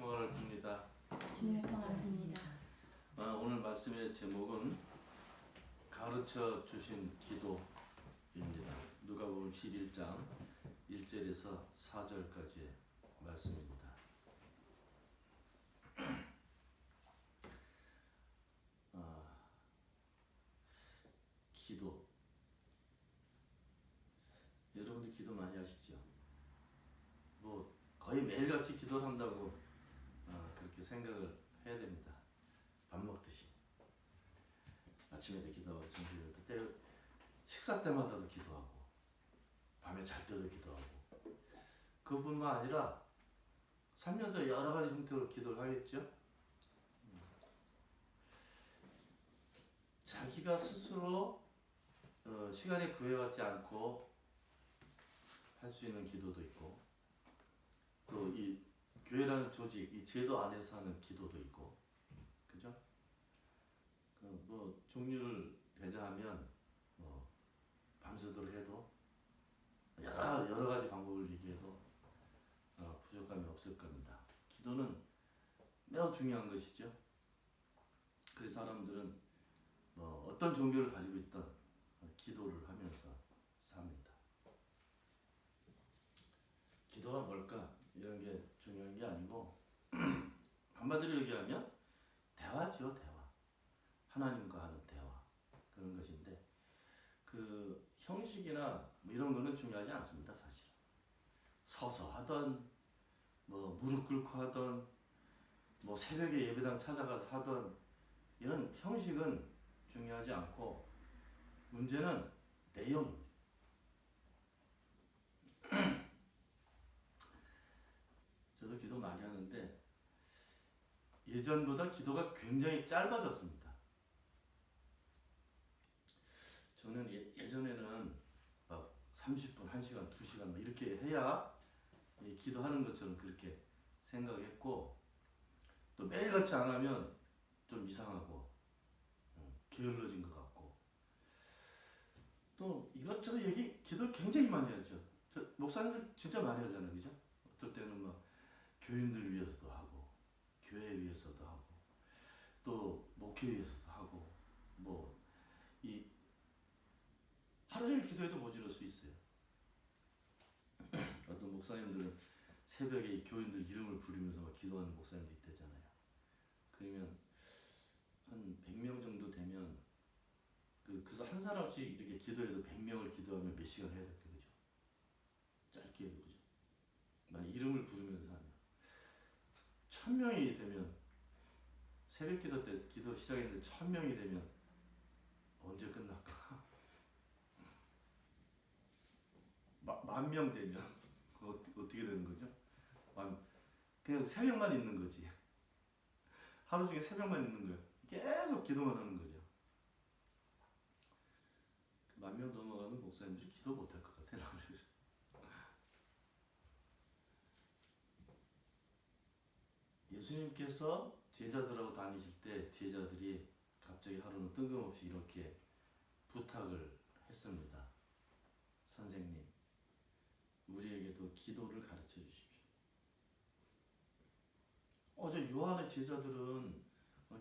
평화를 빕니다. 주님의 평화를 빕니다. 오늘 말씀의 제목은 가르쳐 주신 기도입니다. 누가복음 11장 1절에서 4절까지의 말씀입니다. 기도. 여러분들 기도 많이 하시죠? 뭐 거의 매일같이 기도를 한다고 그렇게 생각을 해야 됩니다. 밥 먹듯이 아침에도 기도하고 점심에도 때 식사 때마다도 기도하고 밤에 잘 때도 기도하고 그뿐만 아니라 살면서 여러 가지 형태로 기도를 하겠죠. 자기가 스스로 시간에 구애받지 않고 할 수 있는 기도도 있고 또 이 교회라는 조직, 이 제도 안에서 하는 기도도 있고, 그죠? 뭐 종류를 대자하면 밤새도록 해도 여러 가지 방법을 얘기해도 부족함이 없을 겁니다. 기도는 매우 중요한 것이죠. 그래서 사람들은 어떤 종교를 가지고 있던 기도를 하면서 삽니다. 기도가 뭘까? 이런 게 중요한 게 아니고 한마디로 얘기하면 대화죠, 대화. 하나님과 하는 대화. 그런 것인데 그 형식이나 뭐 이런 거는 중요하지 않습니다, 사실. 서서 하던 뭐 무릎 꿇고 하던 뭐 새벽에 예배당 찾아가서 하던 이런 형식은 중요하지 않고 문제는 내용입니다. 저도 기도 많이 하는데 예전보다 기도가 굉장히 짧아졌습니다. 저는 예전에는 막 30분, 1시간, 2시간 막 이렇게 해야 기도하는 것처럼 그렇게 생각했고 또 매일같이 안 하면 좀 이상하고 게을러진 것 같고 또 이것저것 기도 굉장히 많이 하죠. 목사님들 진짜 많이 하잖아요, 그죠? 어떨 때는 막 교인들 위해서도 하고 교회 위해서도 하고 또 목회 위해서도 하고 뭐 이 하루 종일 기도해도 모자랄 수 있어요. 어떤 목사님들은 새벽에 이 교인들 이름을 부르면서 막 기도하는 목사님도 있대잖아요. 그러면 한 100명 정도 되면 그래서 한 사람씩 이렇게 기도해도 100명을 기도하면 몇 시간 해야 될까, 그죠? 짧게 해도, 그죠? 막 이름을 부르면서 하면 1000명이 되면 새벽 기도 때 기도 시작했는데 1000명이 되면 언제 끝날까? 10,000명 되면 어떻게 되는 거죠? 그냥 새벽만 있는 거지. 하루 중에 새벽만 있는 거예요. 계속 기도만 하는 거죠. 10,000명 넘어가면 목사님들이 기도 못할 것 같아요. 예수님께서 제자들하고 다니실 때 제자들이 갑자기 하루는 뜬금없이 이렇게 부탁을 했습니다. 선생님, 우리에게도 기도를 가르쳐 주십시오. 어제 요한의 제자들은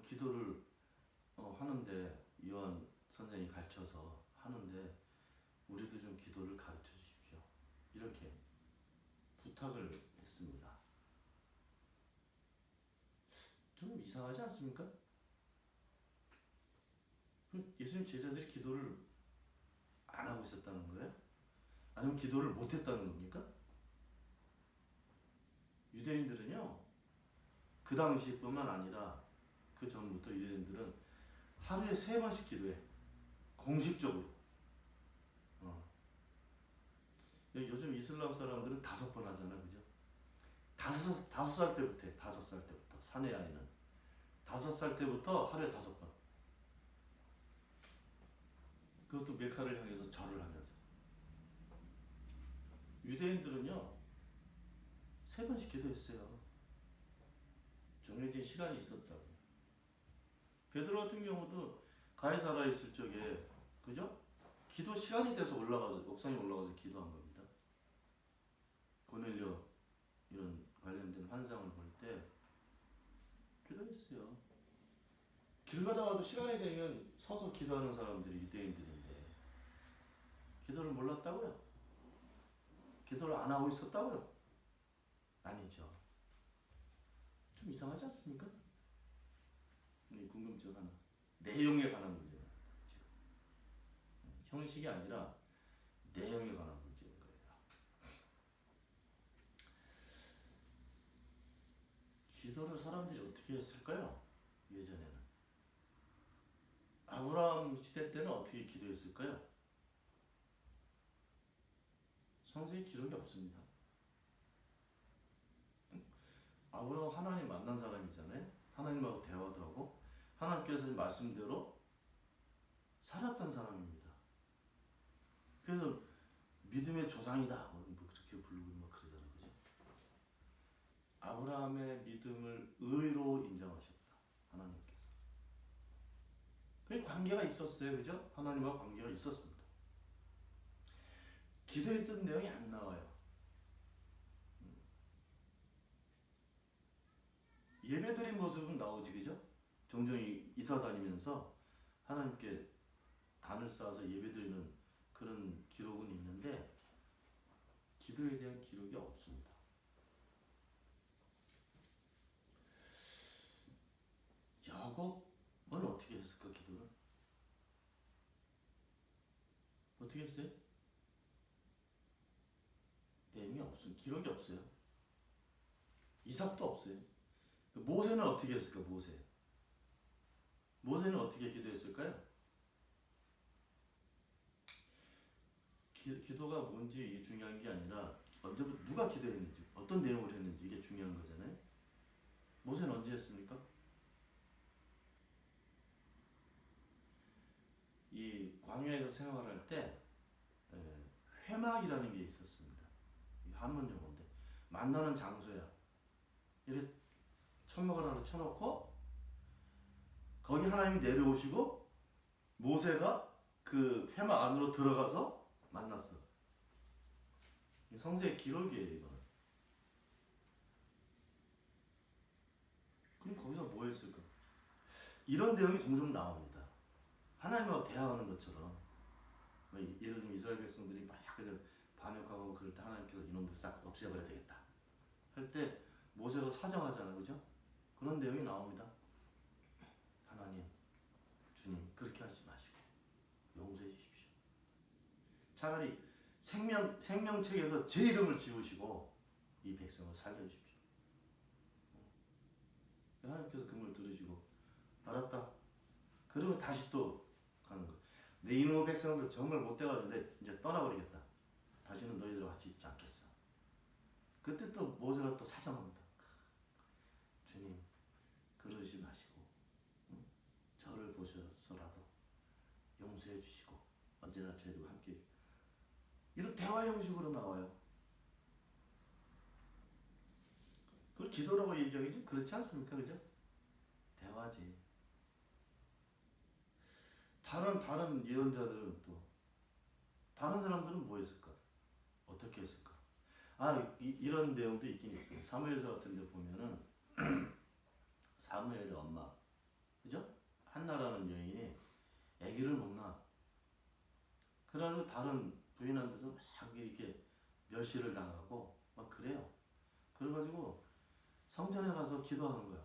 기도를 하는데 요한 선생이 가르쳐서 하는데 우리도 좀 기도를 가르쳐 주십시오. 이렇게 부탁을 했습니다. 좀 이상하지 않습니까? 예수님 제자들이 기도를 안 하고 있었다는 거예요? 아니면 기도를 못 했다는 겁니까? 유대인들은요, 그 당시뿐만 아니라 그 전부터 유대인들은 하루에 3번씩 기도해. 공식적으로. 요즘 이슬람 사람들은 5번 하잖아, 그죠? 5살 때부터 해. 5살 때부터. 사내 아이는 5살 때부터 하루에 5번. 그것도 메카를 향해서 절을 하면서. 유대인들은요 3번씩 기도했어요. 정해진 시간이 있었다고. 베드로 같은 경우도 가이사라에 있을 적에, 그죠? 기도 시간이 돼서 옥상에 올라가서 기도한 겁니다. 고넬료 이런 관련된 환상을 볼 때 모르겠어요. 길 가다가도 시간이 되면 서서 기도하는 사람들이 유대인들인데 기도를 몰랐다고요? 기도를 안 하고 있었다고요? 아니죠. 좀 이상하지 않습니까? 이 궁금증 하나. 내용에 관한 문제입니다. 형식이 아니라 내용에 관한 문제인 거예요. 기도를 사람들이 어떻게 했을까요? 예전에는. 아브라함 시대 때는 어떻게 기도했을까요? 성경에 기록이 없습니다. 아브라함 하나님 만난 사람이잖아요. 하나님하고 대화도 하고 하나님께서 말씀대로 살았던 사람입니다. 그래서 믿음의 조상이다 뭐 그렇게 부르고 막 그러잖아요. 그죠? 아브라함의 믿음을 의로 인정하셨다. 하나님께서. 그 관계가 있었어요. 그죠? 하나님과 관계가 있었습니다. 기도했던 내용이 안 나와요. 예배드린 모습은 나오지, 그죠? 종종 이사 다니면서 하나님께 단을 쌓아서 예배드리는 그런 기록은 있는데 기도에 대한 기록이 없습니다. 야곱은 어떻게 했을까, 기도를? 어떻게 했어요? 내용이 없어요. 기록이 없어요. 이삭도 없어요. 모세는 어떻게 했을까, 모세는 어떻게 기도했을까요? 기도가 뭔지 중요한 게 아니라 언제부터 누가 기도했는지 어떤 내용을 했는지 이게 중요한 거잖아요. 모세는 언제 했습니까? 이 광야에서 생활할 때 회막이라는 게 있었습니다. 한문 용어인데 만나는 장소야. 이렇게 천막을 하나 쳐놓고 거기 하나님이 내려오시고 모세가 그 회막 안으로 들어가서 만났어. 성서의 기록이에요, 이거는. 그럼 거기서 뭐 했을까? 이런 내용이 종종 나옵니다. 하나님하고 대화하는 것처럼. 예를 들면 이스라엘 백성들이 막 반역하고 그럴 때 하나님께서 이놈들 싹 없애버려야 되겠다 할 때 모세가 사정하잖아, 그죠? 그런 내용이 나옵니다. 하나님, 주님 그렇게 하지 마시고 용서해 주십시오. 차라리 생명책에서 제 이름을 지우시고 이 백성을 살려주십시오. 하나님께서 그 말 들으시고 알았다. 그리고 다시 또 가는 거. 내 이놈의 백성들 정말 못돼가지고 이제 떠나버리겠다. 다시는 너희들과 같이 있지 않겠어. 그때 또 모세가 또 사정합니다. 주님 그러지 마시고 저를 보셔서라도 용서해 주시고 언제나 저희들과 함께 이런 대화 형식으로 나와요. 그걸 기도라고 얘기하기 좀 그렇지 않습니까? 그죠? 대화지. 다른 예언자들은 또 다른 사람들은 뭐 했을까? 어떻게 했을까? 이런 내용도 있긴 있어요. 사무엘서 같은 데 보면은 사무엘의 엄마, 그죠? 한나라는 여인이 아기를 못 낳아. 그래서 다른 부인한테서 막 이렇게 멸시를 당하고 막 그래요. 그래가지고 성전에 가서 기도하는 거야.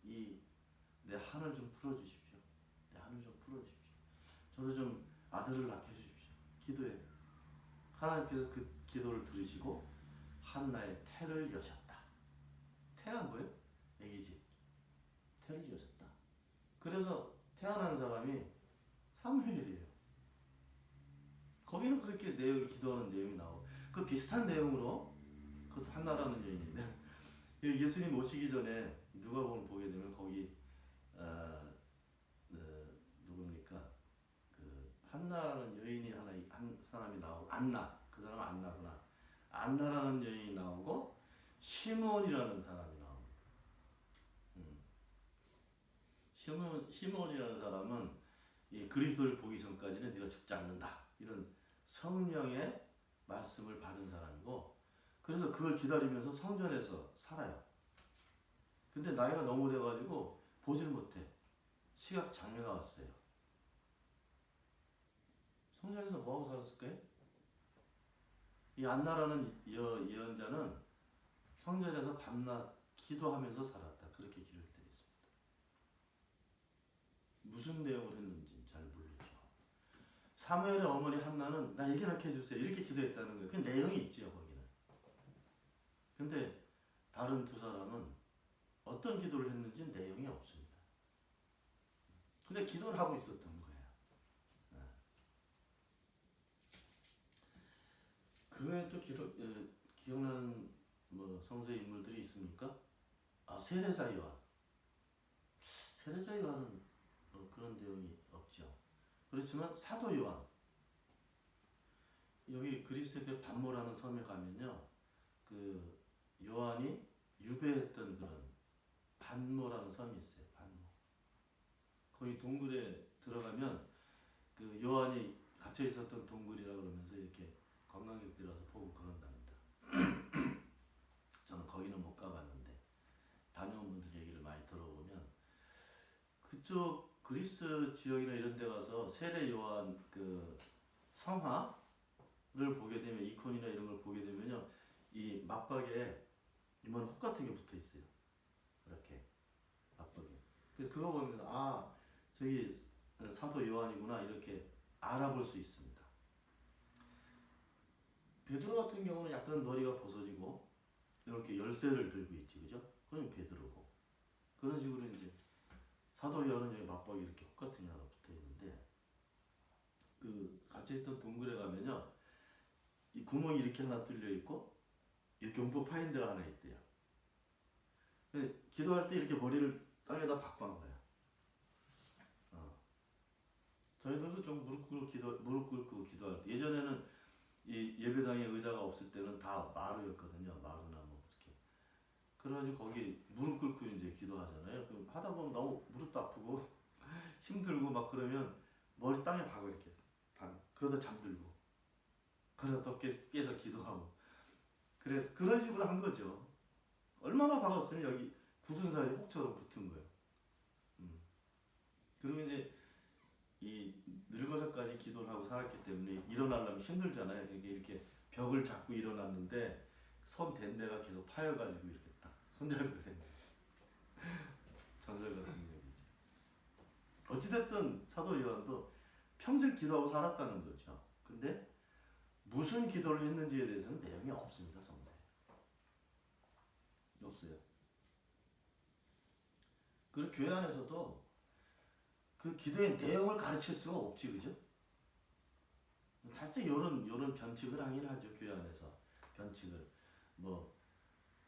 내 한을 좀 풀어주십시오. 내 한을 좀 풀어주십시오. 저도 좀 아들을 낳게 해주십시오. 기도해. 하나님께서 그 기도를 들으시고 한나의 태를 여셨다. 태가 뭐예요? 애기지. 태를 여셨다. 그래서 태어난 사람이 사무엘이에요. 거기는 그렇게 기도하는 내용이 나오고 그 비슷한 내용으로 그 한나라는 여인인데 예수님 오시기 전에 누가복음 보게 되면 거기 누굽니까? 그 한나라는 여인이 한 사람이 나오고 그 사람은 안나구나. 안나라는 여인이 나오고 시몬이라는 사람이 나옵니다. 시몬이라는 사람은 이 그리스도를 보기 전까지는 네가 죽지 않는다. 이런 성령의 말씀을 받은 사람이고 그래서 그걸 기다리면서 성전에서 살아요. 근데 나이가 너무 돼가지고 보질 못해. 시각 장애가 왔어요. 성전에서 뭐하고 살았을까요? 이 안나라는 예언자는 성전에서 밤낮 기도하면서 살았다. 그렇게 기록되어 있습니다. 무슨 내용을 했는지 잘 모르죠. 사무엘의 어머니 한나는 나 얘기 낳게 해주세요. 이렇게 기도했다는 거예요. 그 내용이 있지요 거기는. 근데 다른 두 사람은 어떤 기도를 했는지 내용이 없습니다. 근데 기도를 하고 있었던 거예요. 그 외에 또 기억나는 뭐 성서의 인물들이 있습니까? 세례자 요한. 세례자 요한은 그런 내용이 없죠. 그렇지만 사도 요한. 여기 그리스의 반모라는 섬에 가면요, 그 요한이 유배했던 그런 반모라는 섬이 있어요. 반모. 거기 동굴에 들어가면 그 요한이 갇혀 있었던 동굴이라 그러면서 이렇게 관광객들이 와서 보고 그런답니다. 저는 거기는 못 가봤는데 다녀온 분들 얘기를 많이 들어보면 그쪽 그리스 지역이나 이런 데 가서 세례 요한 그 성화를 보게 되면 이콘이나 이런 걸 보게 되면요, 이 맞박에 이만 혹 같은 게 붙어 있어요. 이렇게 맞박에. 그래서 그거 보면서 저기 사도 요한이구나 이렇게 알아볼 수 있습니다. 베드로 같은 경우는 약간 머리가 벗어지고 이렇게 열쇠를 들고 있지, 그죠? 그건 베드로고. 그런 식으로 이제 사도 요한은 여기 맞박이 이렇게 혹 같은 게 하나 붙어 있는데, 그 같이 있던 동굴에 가면요, 이 구멍이 이렇게 하나 뚫려 있고 이렇게 움푹 파인 데가 하나 있대요. 기도할 때 이렇게 머리를 땅에다 박고 한 거야. 저희들도 좀 무릎 꿇고 기도할 때, 예전에는 이 예배당에 의자가 없을 때는 다 마루였거든요. 마루나 뭐 이렇게. 그래가지고 거기 무릎 꿇고 이제 기도하잖아요. 그럼 하다 보면 너무 무릎도 아프고 힘들고 막 그러면 머리 땅에 박아 이렇게. 그러다 잠들고. 그러다 또 깨서 기도하고. 그래 그런 식으로 한 거죠. 얼마나 박았으면 여기 굳은 살이 혹처럼 붙은 거예요. 그리고 이제 이 늙어서까지 기도를 하고 살았기 때문에 일어나려면 힘들잖아요. 그러니까 이렇게 벽을 잡고 일어났는데 손 댄 데가 계속 파여가지고 이렇게 딱 손잡이가 된 거예요. 전설 같은 얘기죠. 어찌됐든 사도 요한도 평생 기도하고 살았다는 거죠. 근데 무슨 기도를 했는지에 대해서는 내용이 없습니다. 성서에. 없어요. 그리고 교회 안에서도 그 기도의 내용을 가르칠 수가 없지, 그죠? 살짝 요런 변칙을 하긴 하죠. 교회 안에서 변칙을 뭐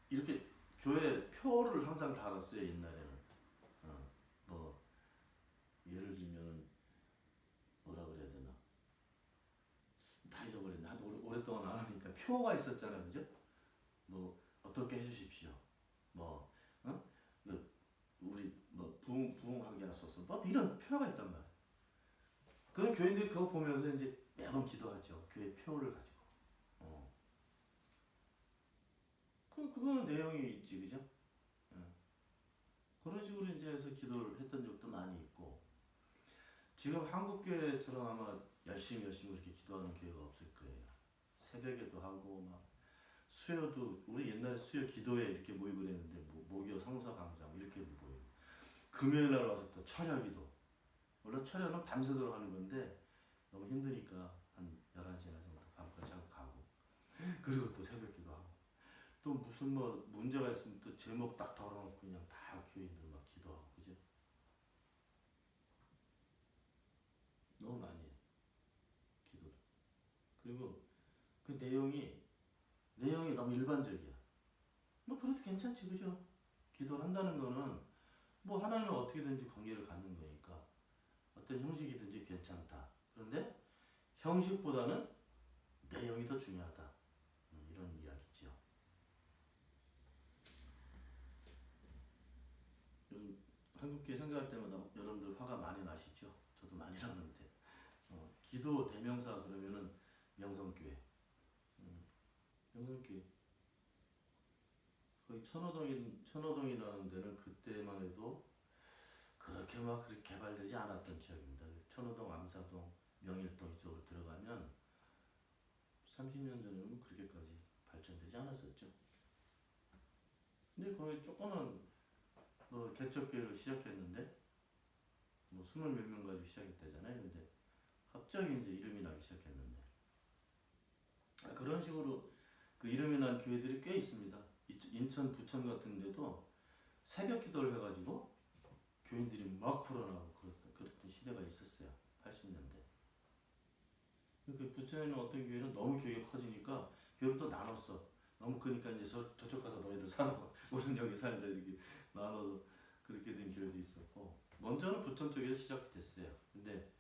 이렇게 교회 표를 항상 달았어요. 옛날에는 뭐 예를 들면 뭐라 그래야 되나, 다 잊어버렸네. 하도 오랫동안 안 하니까 표가 있었잖아요, 그죠? 뭐 어떻게 해주십시오. 뭐 우리 뭐 부흥하게 하소서. 뭐 이런 표가 있단 말이에요. 그럼 교인들이 그거 보면서 이제 매번 기도하죠. 교회 표를 가지고. 그거는 내용이 있지, 그죠? 그런 식으로 이제 해서 기도를 했던 적도 많이 있고, 지금 한국 교회처럼 아마 열심히 그렇게 기도하는 교회가 없을 거예요. 새벽에도 하고 막 수요도 우리 옛날에 수요 기도회 이렇게 모이고 그랬는데 뭐 목요 성서 강좌 이렇게 모이고, 금요일 날 와서 또 철야기도. 원래 철야는 밤새도록 하는 건데 너무 힘드니까 한 11시나 정도 밤까지 하고 가고, 그리고 또 새벽기도 하고, 또 무슨 뭐 문제가 있으면 또 제목 딱 덜어놓고 그냥 다 교인들 막 기도하고, 그죠? 너무 많이 해, 기도를. 그리고 그 내용이 너무 일반적이야. 뭐 그래도 괜찮지, 그죠? 기도를 한다는 거는 뭐 하나님은 어떻게든지 관계를 갖는 거니까 어떤 형식이든지 괜찮다. 그런데 형식보다는 내용이 더 중요하다. 이런 이야기죠. 요즘 한국교회 생각할 때마다 여러분들 화가 많이 나시죠? 저도 많이 나는데, 기도 대명사 그러면은 명성교회. 명성교회. 거기 천호동이라는 데는 그때만 해도 그렇게 막 그렇게 개발되지 않았던 지역입니다. 천호동, 암사동, 명일동 이쪽으로 들어가면 30년 전에는 그렇게까지 발전되지 않았었죠. 근데 거기 조그만 뭐 개척교회를 시작했는데 뭐 20몇 명 가지고 시작했다잖아요. 근데 갑자기 이제 이름이 나기 시작했는데 그런 식으로 그 이름이 난 교회들이 꽤 있습니다. 인천, 부천 같은 데도 새벽 기도를 해가지고 교인들이 막 풀어나고 그랬던 시대가 있었어요. 80년대. 그 부천에 있는 어떤 교회는 너무 교회가 커지니까 교회를 또 나눴어. 너무 크니까 이제 저쪽 가서 너희들 살아. 우리는 여기 살자 이렇게 나눠서 그렇게 된 교회도 있었고 먼저는 부천 쪽에서 시작이 됐어요. 근데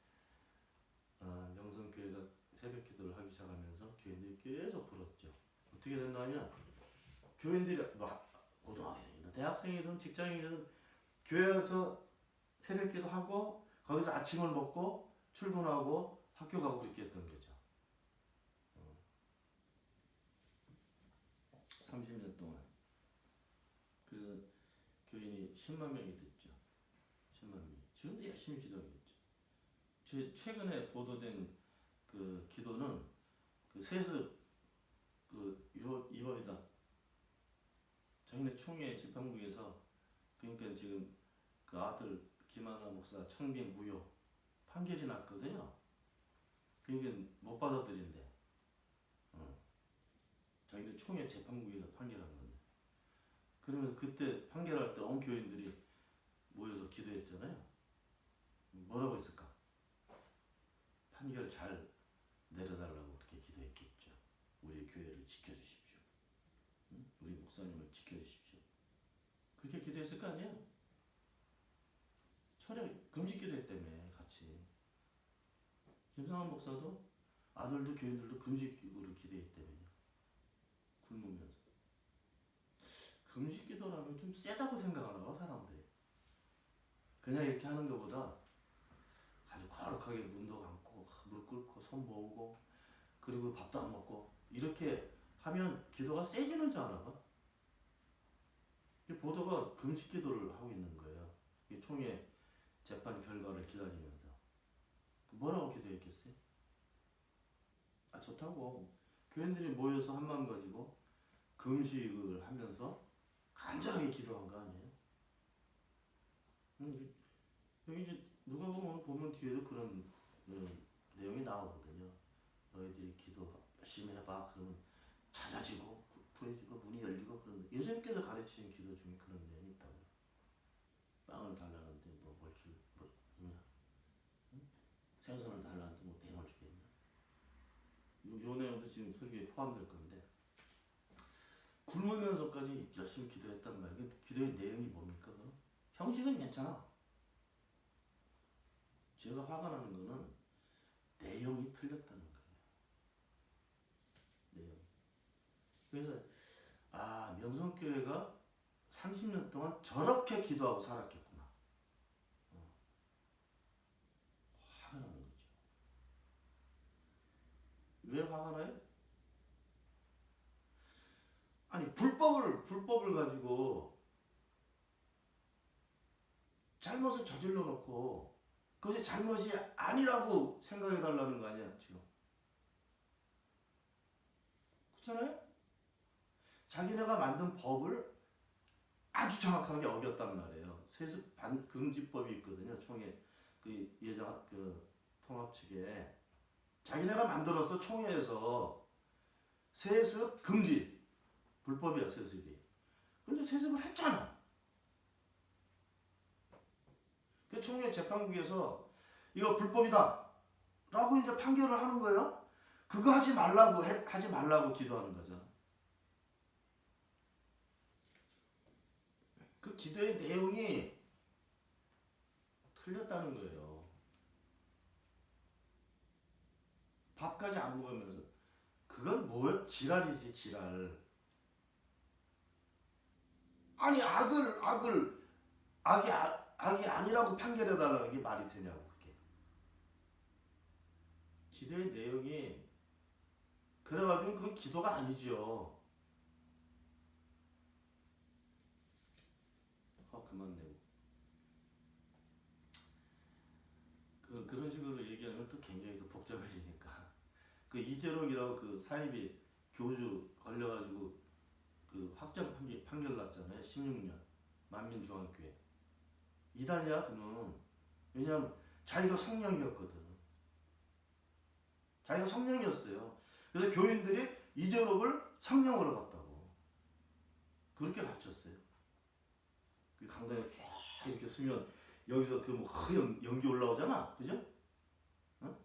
명성교회가 새벽 기도를 하기 시작하면서 교인들이 계속 불었죠. 어떻게 됐냐면 교인들이 뭐 고등학생이든 대학생이든 직장인이든 교회에서 새벽 기도하고 거기서 아침을 먹고 출근하고 학교 가고 그렇게 했던 거죠. 30년 동안. 그래서 교인이 10만 명이 됐죠. 10만 명이. 지금도 열심히 기도하겠죠. 최근에 보도된 그 기도는 그 세습 그 2월이다. 자기네 총회 재판부에서 그러니까 지금 그 아들 김하나 목사 청빙 무효 판결이 났거든요. 그러니까 못 받아들인대. 자기네 총회 재판부에서 판결한 건데. 그러면 그때 판결할 때 온 교인들이 모여서 기도했잖아요. 뭐라고 했을까? 판결 잘 내려달라고 그렇게 기도했겠죠. 우리 교회를 지켜주십시오. 우리 목사님을 지켜주십시오. 그렇게 기도했을 거 아니에요? 철야 금식 기도했다며 같이. 김상환 목사도 아들도 교인들도 금식으로 기도했다며. 굶으면서. 금식 기도라면 좀 세다고 생각하나 봐 사람들이. 그냥 이렇게 하는 것보다 아주 거룩하게 문도 감고 무릎 꿇고 손 모으고 그리고 밥도 안 먹고 이렇게 하면 기도가 세지는 줄 아나 봐. 보도가 금식 기도를 하고 있는 거예요. 총회 재판 결과를 기다리면서. 뭐라고 기도했겠어요? 좋다고. 교인들이 모여서 한 마음 가지고 금식을 하면서 간절하게 기도한 거 아니에요? 여기 이제 누가 보면 뒤에도 그런 내용이 나오거든요. 너희들이 기도 열심히 해봐. 그러면 찾아지고 구해지고 문이 열리고 그런 예수님께서 가르치신 기도 중에 그런 내용이 있다고요. 빵을 달라는데 뭐 생선을 달라는데 뭐 뱀을 주겠냐. 요 내용도 지금 설교에 포함될 건데 굶으면서까지 열심히 기도했단 말이에요. 기도의 내용이 뭡니까? 그럼? 형식은 괜찮아. 제가 화가 나는 거는 내용이 틀렸다는 거예요. 내용. 그래서 명성교회가 30년 동안 저렇게 기도하고 살았겠구나. 화가 나는 거죠. 왜 화가 나요? 아니 불법을 가지고 잘못을 저질러 놓고 그것이 잘못이 아니라고 생각해 달라는 거 아니야 지금. 그렇잖아요? 자기네가 만든 법을 아주 정확하게 어겼단 말이에요. 세습 금지법이 있거든요. 총회 그 예정 그 통합 측에 자기네가 만들어서 총회에서 세습 금지 불법이야 세습이. 근데 세습을 했잖아. 그 총회 재판국에서 이거 불법이다 라고 이제 판결을 하는 거예요. 그거 하지 말라고 기도하는 거죠. 그 기도의 내용이 틀렸다는 거예요. 밥까지 안 먹으면서 그건 뭐야? 지랄이지 지랄. 아니 악이 아니라고 판결해달라는 게 말이 되냐고 그게. 기도의 내용이 그래가지고 그건 기도가 아니죠. 그만 내고. 그런 식으로 얘기하면 또 굉장히 또 복잡해지니까. 그 이재록이라고 그 사이비 교주 걸려가지고 그 확정 판결 났잖아요. 16년 만민중앙교회 이단이야 그는. 왜냐하면 자기가 성령이었거든. 자기가 성령이었어요. 그래서 교인들이 이재록을 성령으로 봤다고 그렇게 가르쳤어요. 그 강단에 쫙 이렇게 쓰면 여기서 그 뭐 하얀 연기 올라오잖아, 그죠? 어?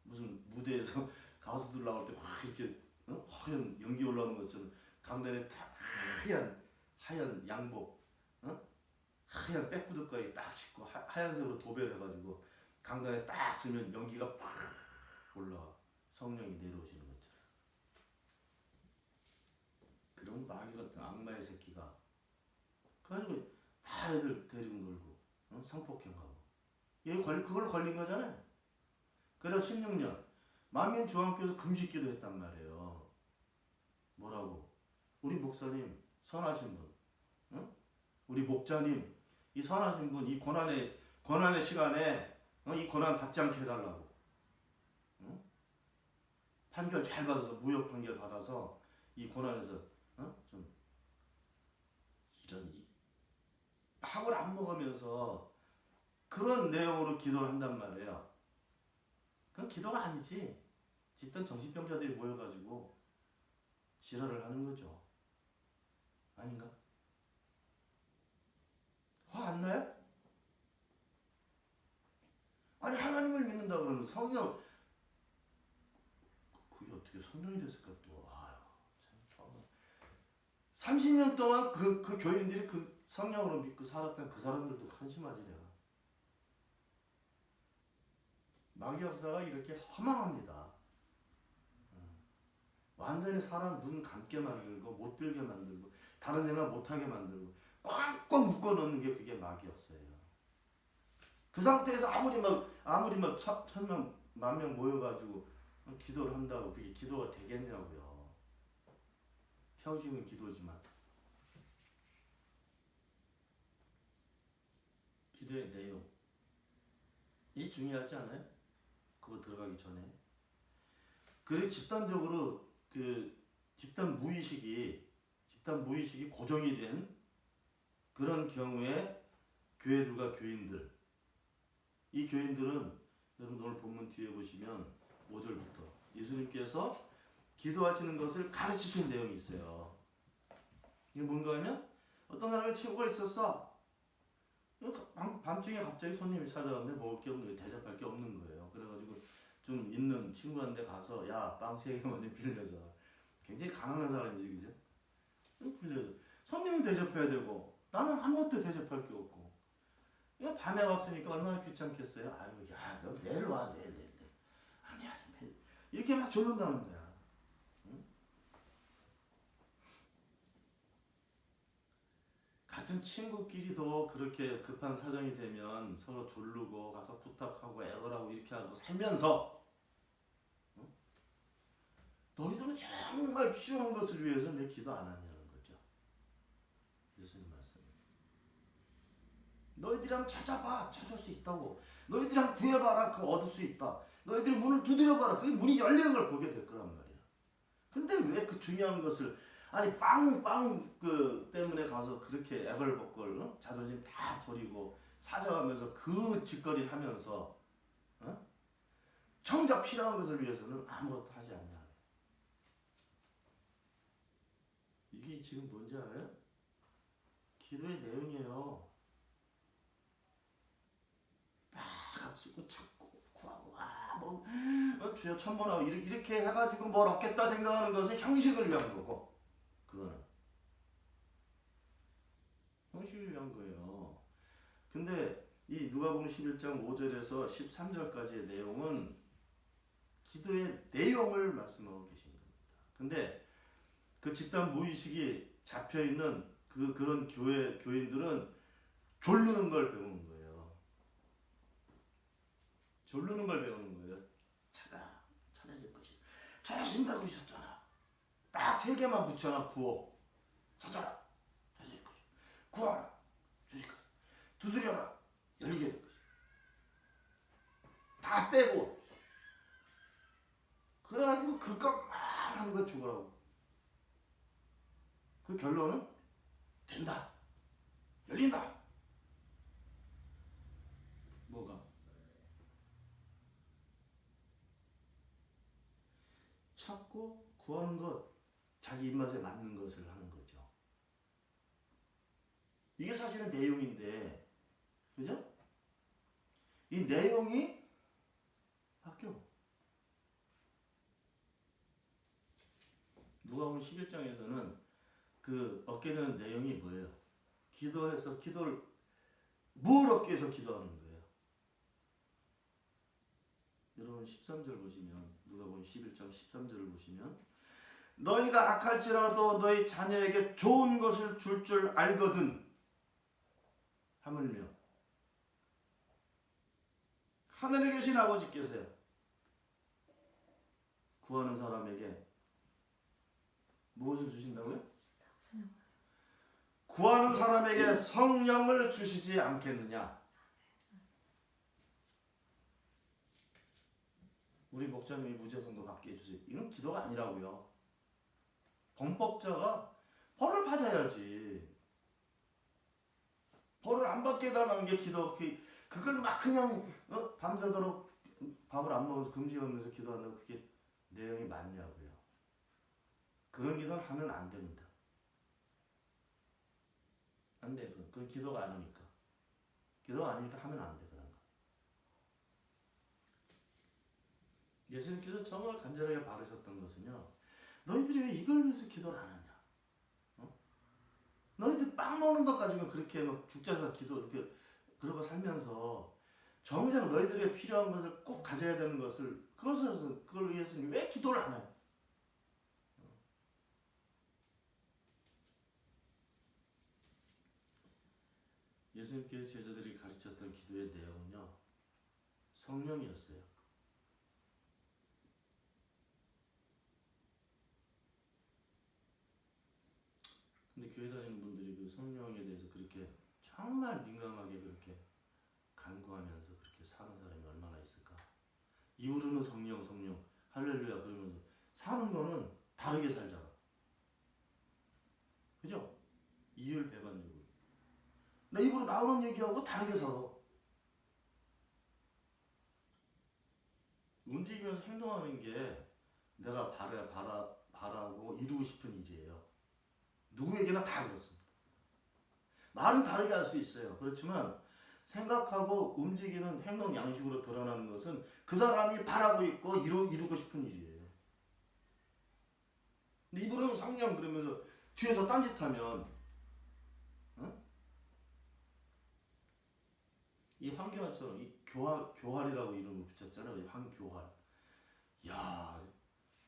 무슨 무대에서 가수들 나올 때 확 이렇게 하얀 연기 올라오는 것처럼 강단에 다 하얀 양복, 하얀 백구두까지 딱 싣고 하얀색으로 도배해가지고 강단에 딱 쓰면 연기가 팍 올라와. 성령이 내려오시는 것처럼. 그런 마귀 같은 악마의 새끼가 그래가지고 다 애들 데리고 놀고 성폭행하고 그걸 걸린 거잖아요. 그래서 16년 만민중앙교회에서 금식기도 했단 말이에요. 뭐라고? 우리 목사님 선하신 분, 우리 목자님 이 선하신 분 이 고난의 시간에 이 고난 받지 않게 해달라고. 판결 잘 받아서 무효 판결 받아서 이 고난에서 좀 이런 밥을 안 먹으면서 그런 내용으로 기도를 한단 말이에요. 그건 기도가 아니지. 집단 정신병자들이 모여가지고 지랄을 하는 거죠. 아닌가? 화 안 나요? 아니 하나님을 믿는다 그러면 성령 그게 어떻게 성령이 됐을까 또. 아유 참 30년 동안 그 교인들이 그 성령으로 믿고 살았던 그 사람들도 한심하지래요. 마귀 역사가 이렇게 허망합니다. 완전히 사람 눈 감게 만들고 못 들게 만들고 다른 생각 못하게 만들고 꽉꽉 묶어놓는 게 그게 마귀 역사예요. 그 상태에서 아무리 막 천명 만명 모여가지고 기도를 한다고 그게 기도가 되겠냐고요. 형식은 기도지만 기도의 내용 이 중요하지 않아요? 그거 들어가기 전에. 그리고 집단적으로 그 집단 무의식이 고정이 된 그런 경우에 교회들과 교인들 이 교인들은 여러분 오늘 본문 뒤에 보시면 5절부터 예수님께서 기도하시는 것을 가르치신 내용이 있어요. 이게 뭔가 하면 어떤 사람이 친구가 있었어. 밤중에 갑자기 손님이 찾아왔는데 먹을 게 없는 거예요. 대접할 게 없는 거예요. 그래가지고 좀 있는 친구한테 가서 야 빵 3개만 좀 빌려줘. 굉장히 가난한 사람이지 그죠? 빌려줘. 손님은 대접해야 되고 나는 아무것도 대접할 게 없고 이거 밤에 왔으니까 얼마나 귀찮겠어요. 아유 야 너 내일 와 내일. 아니야 좀 이렇게 막 졸른다는 거야. 응? 같은 친구끼리도 그렇게 급한 사정이 되면 서로 졸르고 가서 부탁하고 애걸하고 이렇게 하고 살면서 너희들은 정말 필요한 것을 위해서 왜 기도 안 하냐는 거죠. 예수님 말씀. 너희들이 한번 찾아봐. 찾을 수 있다고. 너희들이 한번 구해봐라. 그거 얻을 수 있다. 너희들이 문을 두드려봐라. 그게 문이 열리는 걸 보게 될 거란 말이야. 근데 왜 그 중요한 것을 아니 빵 그 때문에 가서 그렇게 애걸복걸 자존심 다 버리고 사정하면서 그 짓거리 하면서 정작 필요한 것을 위해서는 아무것도 하지 않냐. 이게 지금 뭔지 알아요? 기도의 내용이에요. 막 쓰고 찾고 구하고 주여 천번하고 이렇게 해가지고 뭘 얻겠다 생각하는 것은 형식을 위한 거고 그거는 형식을 위한 거예요. 근데 이 누가복음 11장 5절에서 13절까지의 내용은 기도의 내용을 말씀하고 계신 겁니다. 근데 그 집단 무의식이 잡혀있는 그런 교인들은 졸르는 걸 배우는 거예요. 졸르는 걸 배우는 거예요. 찾아질 것이. 찾아진다고 하셨잖아. 딱 3개만 붙여놔. 구호. 찾아라. 찾아질 것이. 구하라. 주실 것. 두드려라. 열리게 될 것이야. 다 빼고. 그래가지고 그것만 하는 거 죽으라고. 그 결론은 된다. 열린다. 뭐가? 찾고 구하는 것, 자기 입맛에 맞는 것을 하는 거죠. 이게 사실은 내용인데, 그죠? 이 내용이 바뀌어. 누가복음 11장에서는 그 얻게 되는 내용이 뭐예요? 기도해서 기도를 뭘 얻기 위해서 기도하는 거예요? 여러분 13절 보시면 누가복음 11장 13절을 보시면 너희가 악할지라도 너희 자녀에게 좋은 것을 줄 줄 알거든 하물며 하늘에 계신 아버지께서요 구하는 사람에게 무엇을 주신다고요? 구하는 사람에게 성령을 주시지 않겠느냐? 우리 목사님이 무죄성도 받게 해주세요. 이건 기도가 아니라고요. 범법자가 벌을 받아야지. 벌을 안 받게 해달라는 게 기도. 그걸 막 그냥 밤새도록 밥을 안 먹어서 금식하면서 기도한다고 그게 내용이 맞냐고요. 그런 기도는 하면 안 됩니다. 안 돼. 그건 기도가 아니니까. 기도가 아니니까 하면 안 돼. 그런 거. 예수님께서 정말 간절하게 바라셨던 것은요. 너희들이 왜 이걸 위해서 기도를 안 하냐? 너희들 빵 먹는 것 가지고 그렇게 막 죽자서 기도 이렇게 그러고 살면서 정작 너희들에게 필요한 것을 꼭 가져야 되는 것을 그걸 위해서 왜 기도를 안 해요? 예수님께서 제자들이 가르쳤던 기도의 내용은요. 성령이었어요. 근데 교회 다니는 분들이 그 성령에 대해서 그렇게 정말 민감하게 그렇게 간구하면서 그렇게 사는 사람이 얼마나 있을까? 입으로는 성령 할렐루야 그러면서 사는 거는 다르게 살잖아. 그죠? 이율배반적으로. 내 입으로 나오는 얘기하고 다르게 살아. 움직이면서 행동하는 게 내가 바라고 이루고 싶은 일이에요. 누구에게나 다 그렇습니다. 말은 다르게 할 수 있어요. 그렇지만 생각하고 움직이는 행동 양식으로 드러나는 것은 그 사람이 바라고 있고 이루고 싶은 일이에요. 근데 입으로는 성령 그러면서 뒤에서 딴짓하면 이 황교안처럼 이 교활이라고 이름을 붙였잖아요. 황교활. 야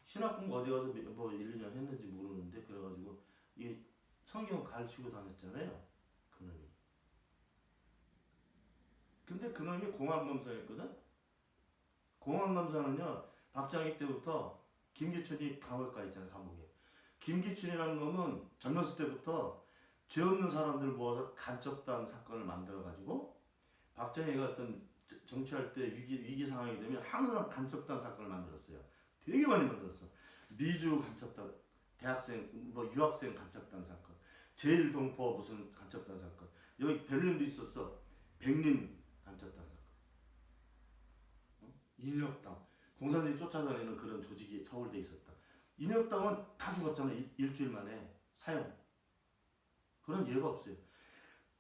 신학 공부 어디 가서 뭐 1, 2년 했는지 모르는데 그래가지고 이 성경 가르치고 다녔잖아요. 그놈이. 근데 그놈이 공안검사였거든. 공안검사는요 박정희 때부터 김기춘이 감옥에 가 있잖아요. 감옥에. 김기춘이라는 놈은 젊었을 때부터 죄 없는 사람들 모아서 간첩단 사건을 만들어가지고 박정희가 어떤 정치할 때 위기 상황이 되면 항상 간첩단 사건을 만들었어요. 되게 많이 만들었어. 미주 간첩단, 대학생, 뭐 유학생 간첩단 사건, 제일동포 무슨 간첩단 사건. 여기 베를린도 있었어. 백림 간첩단 사건. 인혁당. 공산주의 쫓아다니는 그런 조직이 서울대에 있었다. 인혁당은 다 죽었잖아. 일주일 만에 사형. 그런 예가 없어요.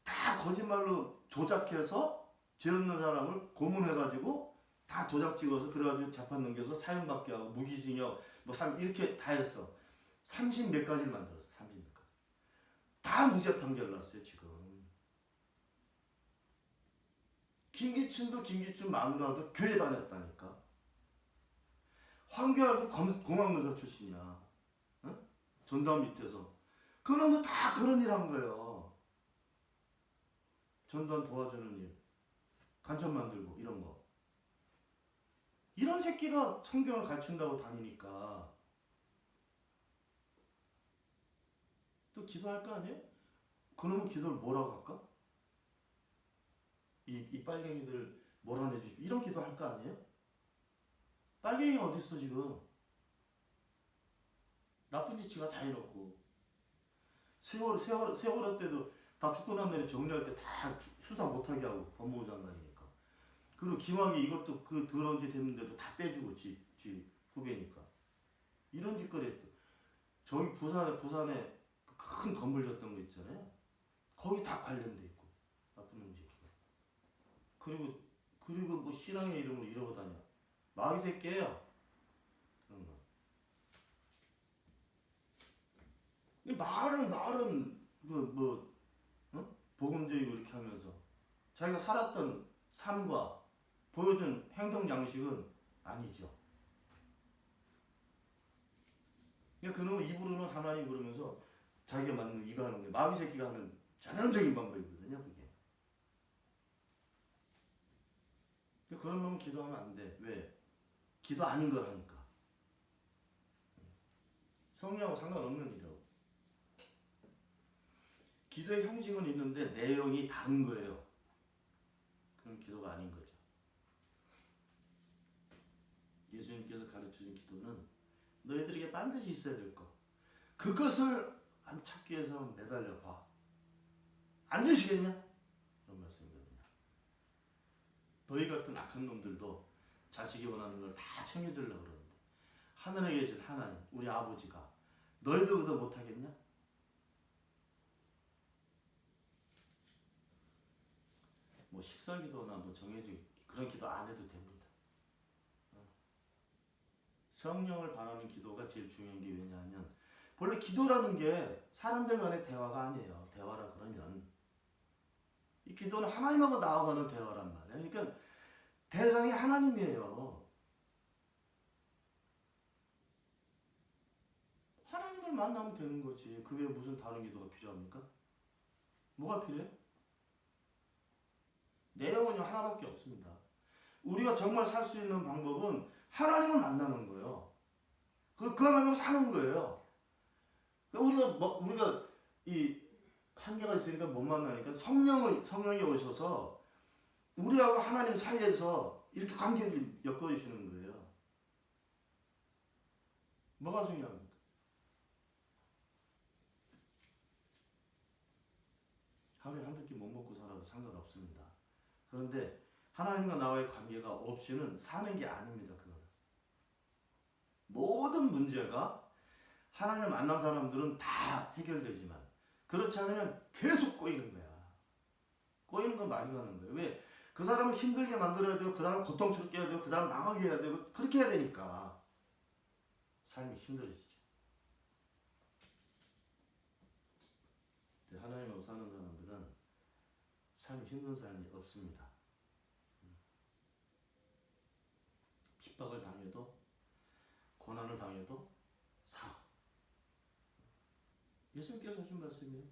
다 거짓말로 조작해서 죄 없는 사람을 고문해가지고 다 도장 찍어서 그래가지고 재판 넘겨서 사형받게 하고 무기징역 뭐 이렇게 다 했어. 30 몇 가지를 만들었어. 30 몇 가지. 다 무죄 판결 났어요 지금. 김기춘도 김기춘 마누라도 교회 다녔다니까. 황교안도 공안검사 출신이야. 어? 전담 밑에서. 그놈도 다 그런 일 한 거예요. 전담 도와주는 일. 간첩 만들고 이런 거. 이런 새끼가 성경을 가르친다고 다니니까 또 기도할 거 아니에요? 그놈은 기도를 뭐라고 할까? 이 빨갱이들 몰아내주십시오. 이런 기도 할 거 아니에요? 빨갱이 어디 있어 지금? 나쁜 짓치가 다 해놓고 세월호 때도 다 죽고 난 다음에 정리할 때 다 수사 못하게 하고 법무부 장관이니까. 그리고 김학이 이것도 그 더러운 짓 했는데도 다 빼주고 지 후배니까. 이런 짓거리 했던. 저기 부산에 큰 건물 졌던 거 있잖아요. 거기 다 관련돼 있고 나쁜 놈 새끼가. 그리고 뭐 신앙의 이름으로 이러고 다녀. 마귀 새끼예요. 그런 거. 말은 그 복음적이고 이렇게 하면서 자기가 살았던 삶과 보여준 행동 양식은 아니죠. 그러니까 그놈은 입으로는 하나님 부르면서 자기가 맞는 이거 하는 게 마귀 새끼가 하는 전형적인 방법이거든요. 그게. 그런 놈은 기도하면 안 돼. 왜? 기도 아닌 걸 하니까. 성령하고 상관없는 일이라고. 기도의 형식은 있는데 내용이 다른 거예요. 그럼 기도가 아닌 거죠. 예수님께서 가르쳐준 기도는 너희들에게 반드시 있어야 될 것. 그것을 안 찾기 위해서 매달려 봐. 안 되시겠냐? 그런 말씀이거든요. 너희 같은 악한 놈들도 자식이 원하는 걸 다 챙겨주려고 그러는데 하늘에 계신 하나님, 우리 아버지가 너희들보다 못하겠냐? 뭐 식사기도나 뭐 정해진 그런 기도 안 해도 됩니다. 성령을 바라는 기도가 제일 중요한 게 왜냐하면 원래 기도라는 게 사람들 간의 대화가 아니에요. 대화라 그러면 이 기도는 하나님하고 나아가는 대화란 말이에요. 그러니까 대상이 하나님이에요. 하나님을 만나면 되는 거지. 그 외에 무슨 다른 기도가 필요합니까? 뭐가 필요해? 내용은 하나밖에 없습니다. 우리가 정말 살 수 있는 방법은 하나님을 만나는 거예요. 그 하나님을 사는 거예요. 우리가 이 한계가 있으니까 못 만나니까 성령이 오셔서 우리하고 하나님 사이에서 이렇게 관계를 엮어주시는 거예요. 뭐가 중요합니까? 하루에 한두 끼 못 먹고 살아도 상관없습니다. 그런데 하나님과 나와의 관계가 없이는 사는 게 아닙니다. 그거는. 모든 문제가 하나님을 만난 사람들은 다 해결되지만 그렇지 않으면 계속 꼬이는 거야. 꼬이는 건 많이 가는 거예요. 왜? 그 사람을 힘들게 만들어야 되고 그 사람을 고통스럽게 해야 되고 그 사람을 망하게 해야 되고 그렇게 해야 되니까 삶이 힘들어지죠. 하나님하고 사는 사람들은 삶이 힘든 삶이 없습니다. 핍박을 당해도 고난을 당해도 살아. 예수님께서 하신 말씀이에요.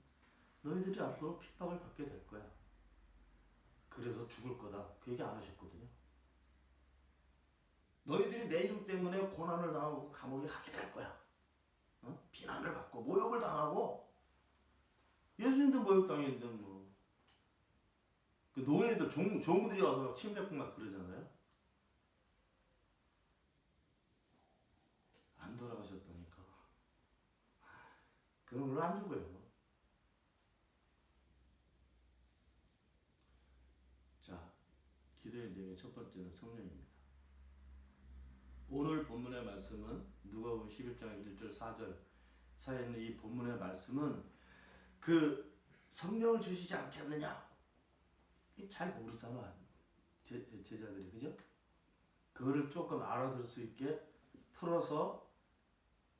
너희들이 앞으로 핍박을 받게 될 거야. 그래서 죽을 거다. 그 얘기 안 하셨거든요. 너희들이 내 이름 때문에 고난을 당하고 감옥에 가게 될 거야. 비난을 받고 모욕을 당하고 예수님도 모욕당했는데 뭐 그 노예들 종들이 와서 막 침뱉고 막 그러잖아요. 안 돌아가셨다니까. 그럼 원래 안 죽어요. 자, 기도의 내용의 첫 번째는 성령입니다. 오늘 본문의 말씀은 누가복음 11장 1절 4절 사이에 있는 이 본문의 말씀은 그 성령을 주시지 않겠느냐? 잘 모르잖아. 제자들이 그죠? 그거를 조금 알아들 수 있게 풀어서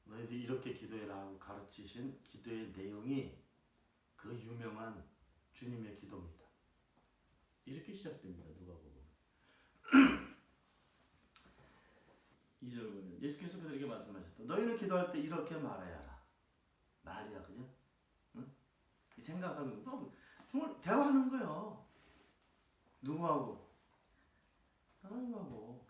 너희들 이렇게 기도해라 하고 가르치신 기도의 내용이 그 유명한 주님의 기도입니다. 이렇게 시작됩니다. 누가복음 2절 보면 예수께서 그들에게 말씀하셨다. 너희는 기도할 때 이렇게 말해야 하라. 말이야, 그죠? 응? 이 생각하는 거, 정말 대화하는 거예요. 누구하고? 하나님하고.